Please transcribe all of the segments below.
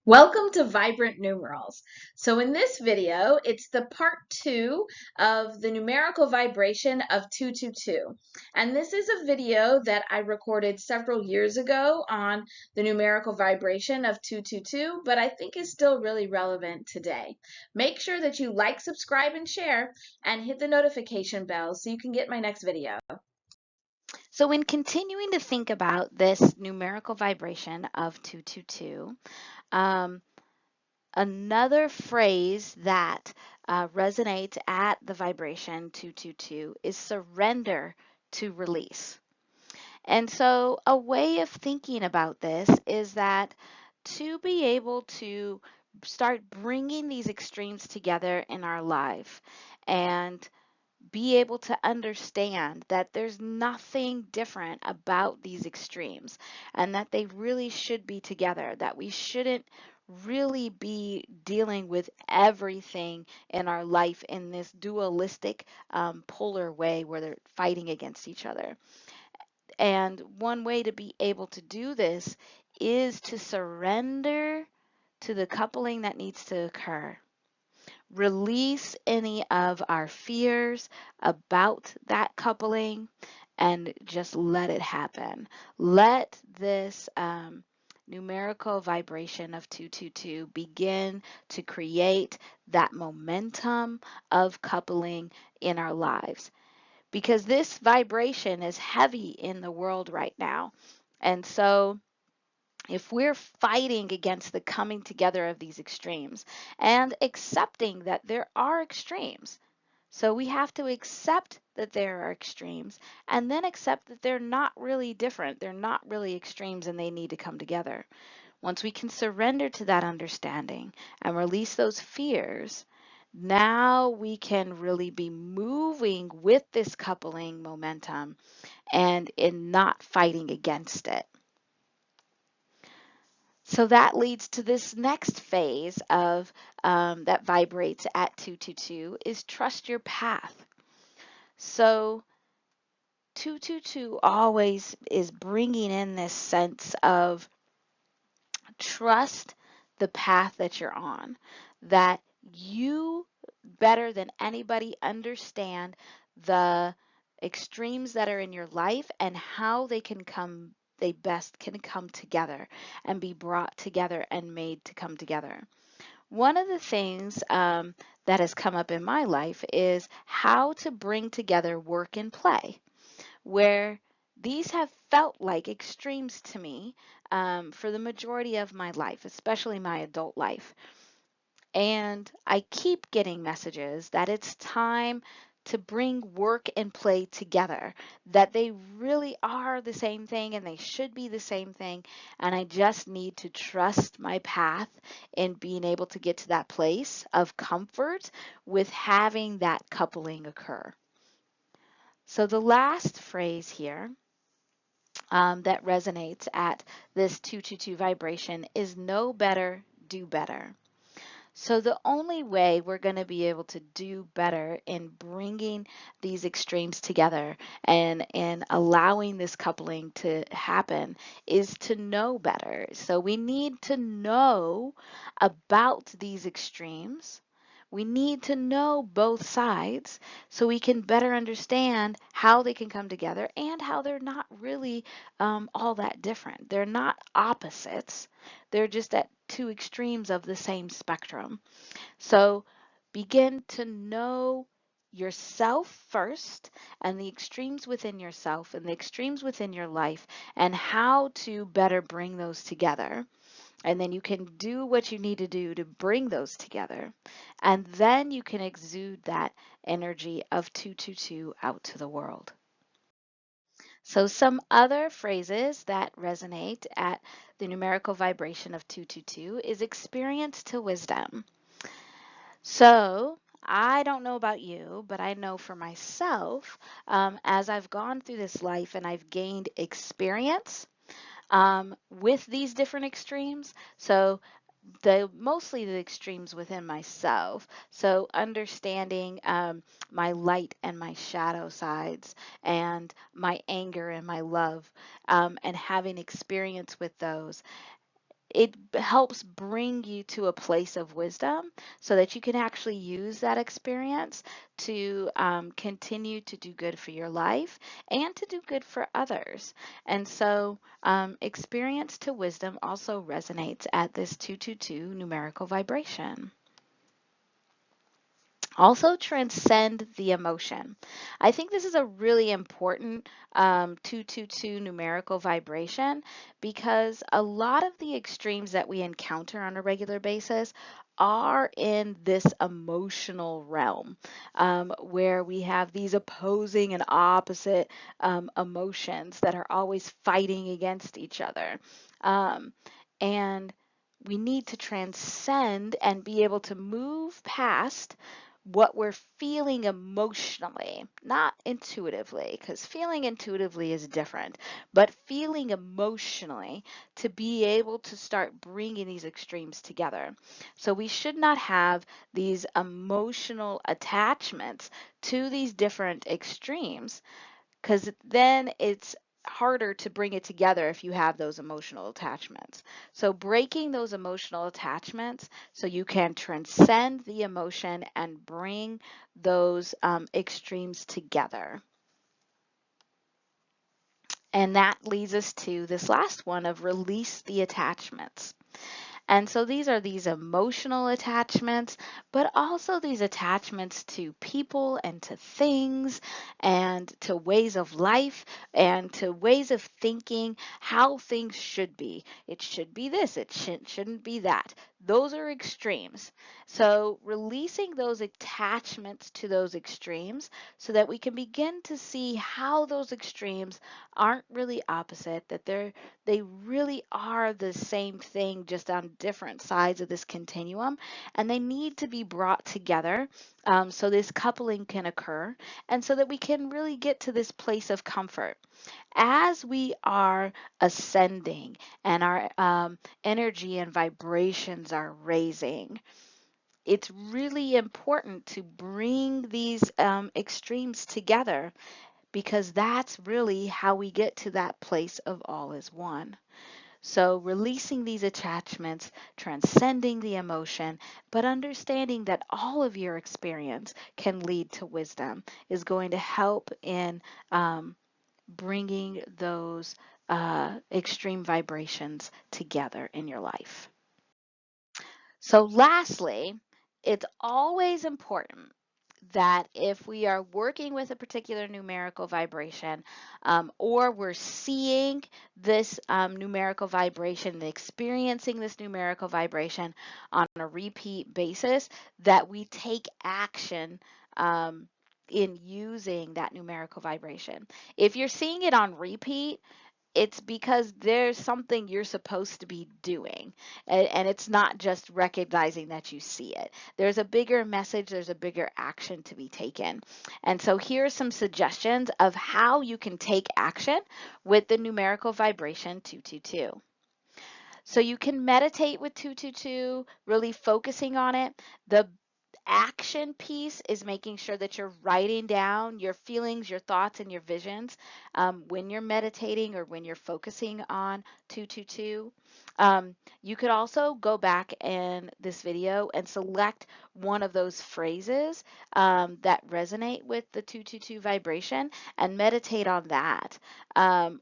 Welcome to Vibrant Numerals. So in this video, it's the part 2 of the numerical vibration of 222. And this is a video that I recorded several years ago on the numerical vibration of 222, but I think is still really relevant today. Make sure that you like, subscribe, and share, and hit the notification bell so you can get my next video. So in continuing to think about this numerical vibration of 222, um, another phrase that resonates at the vibration 222 is surrender to release. And so a way of thinking about this is that to be able to start bringing these extremes together in our life and be able to understand that there's nothing different about these extremes and that they really should be together, that we shouldn't really be dealing with everything in our life in this dualistic, polar way where they're fighting against each other. And one way to be able to do this is to surrender to the coupling that needs to occur. Release any of our fears about that coupling and just let it happen. Let this numerical vibration of 222 begin to create that momentum of coupling in our lives. Because this vibration is heavy in the world right now. And so if we're fighting against the coming together of these extremes and accepting that there are extremes, so we have to accept that there are extremes and then accept that they're not really different, they're not really extremes, and they need to come together. Once we can surrender to that understanding and release those fears, now we can really be moving with this coupling momentum and in not fighting against it. So that leads to this next phase of that vibrates at 222 is trust your path. So 222 always is bringing in this sense of trust the path that you're on, that you better than anybody understand the extremes that are in your life and how they best can come together and be brought together and made to come together. One of the things that has come up in my life is how to bring together work and play, where these have felt like extremes to me for the majority of my life, especially my adult life. And I keep getting messages that it's time to bring work and play together, that they really are the same thing and they should be the same thing. And I just need to trust my path in being able to get to that place of comfort with having that coupling occur. So the last phrase here that resonates at this 222 vibration is know better, do better. So the only way we're going to be able to do better in bringing these extremes together and in allowing this coupling to happen is to know better. So we need to know about these extremes. We need to know both sides so we can better understand how they can come together and how they're not really all that different. They're not opposites, they're just at two extremes of the same spectrum. So begin to know yourself first and the extremes within yourself and the extremes within your life and how to better bring those together. And then you can do what you need to do to bring those together. And then you can exude that energy of 222 out to the world. So some other phrases that resonate at the numerical vibration of 222 is experience to wisdom. So I don't know about you, but I know for myself, as I've gone through this life and I've gained experience with these different extremes. So mostly the extremes within myself. So understanding my light and my shadow sides, and my anger and my love, and having experience with those it helps bring you to a place of wisdom so that you can actually use that experience to continue to do good for your life and to do good for others. And so, experience to wisdom also resonates at this 222 numerical vibration. Also, transcend the emotion. I think this is a really important 222 numerical vibration because a lot of the extremes that we encounter on a regular basis are in this emotional realm, where we have these opposing and opposite emotions that are always fighting against each other. Um, and we need to transcend and be able to move past what we're feeling emotionally, not intuitively, because feeling intuitively is different, but feeling emotionally to be able to start bringing these extremes together. So we should not have these emotional attachments to these different extremes because then it's harder to bring it together if you have those emotional attachments. So breaking those emotional attachments so you can transcend the emotion and bring those extremes together. And that leads us to this last one of release the attachments. And so these are these emotional attachments, but also these attachments to people and to things and to ways of life and to ways of thinking how things should be. It should be this, it shouldn't be that. Those are extremes. So releasing those attachments to those extremes so that we can begin to see how those extremes aren't really opposite, that they really are the same thing, just on different sides of this continuum, and they need to be brought together so this coupling can occur, and so that we can really get to this place of comfort. As we are ascending and our energy and vibrations are raising, it's really important to bring these extremes together because that's really how we get to that place of all is one. So, releasing these attachments, transcending the emotion, but understanding that all of your experience can lead to wisdom is going to help in bringing those extreme vibrations together in your life. So, lastly, it's always important that if we are working with a particular numerical vibration or we're seeing this numerical vibration, experiencing this numerical vibration on a repeat basis, that we take action in using that numerical vibration. If you're seeing it on repeat, it's because there's something you're supposed to be doing. And it's not just recognizing that you see it. There's a bigger message, there's a bigger action to be taken. And so here are some suggestions of how you can take action with the numerical vibration 222. So you can meditate with 222, really focusing on it. The action piece is making sure that you're writing down your feelings, your thoughts, and your visions when you're meditating or when you're focusing on 222. You could also go back in this video and select one of those phrases that resonate with the 222 vibration and meditate on that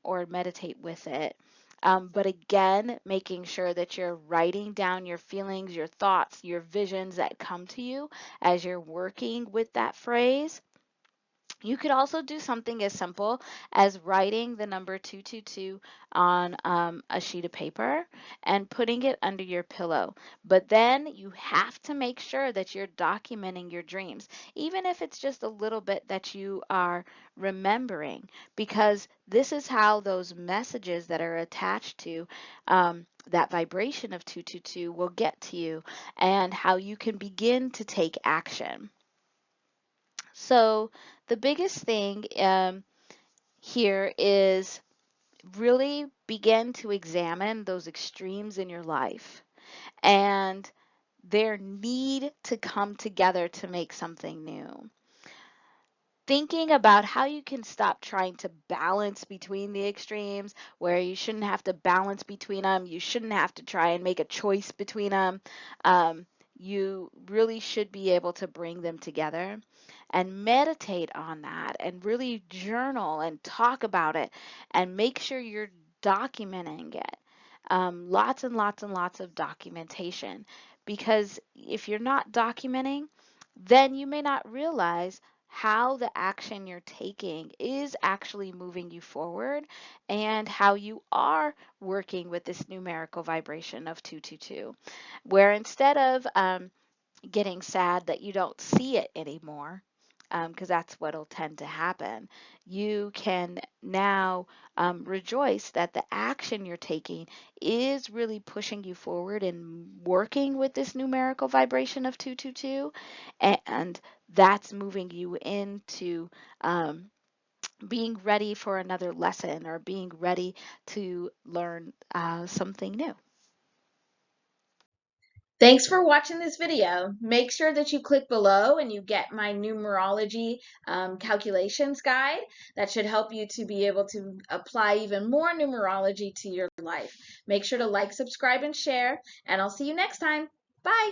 or meditate with it. But again, making sure that you're writing down your feelings, your thoughts, your visions that come to you as you're working with that phrase. You could also do something as simple as writing the number 222 on a sheet of paper and putting it under your pillow. But then you have to make sure that you're documenting your dreams, even if it's just a little bit that you are remembering, because this is how those messages that are attached to that vibration of 222 will get to you and how you can begin to take action. So the biggest thing here is really begin to examine those extremes in your life and their need to come together to make something new. thinking about how you can stop trying to balance between the extremes, where you shouldn't have to balance between them. You shouldn't have to try and make a choice between them. Um, you really should be able to bring them together and meditate on that and really journal and talk about it and make sure you're documenting it. Lots and lots and lots of documentation, because if you're not documenting, then you may not realize how the action you're taking is actually moving you forward and how you are working with this numerical vibration of 222, where instead of getting sad that you don't see it anymore, because that's what'll tend to happen. You can now rejoice that the action you're taking is really pushing you forward and working with this numerical vibration of 222, and that's moving you into being ready for another lesson or being ready to learn something new. Thanks for watching this video. Make sure that you click below and you get my numerology calculations guide. That should help you to be able to apply even more numerology to your life. Make sure to like, subscribe, and share, and I'll see you next time. Bye.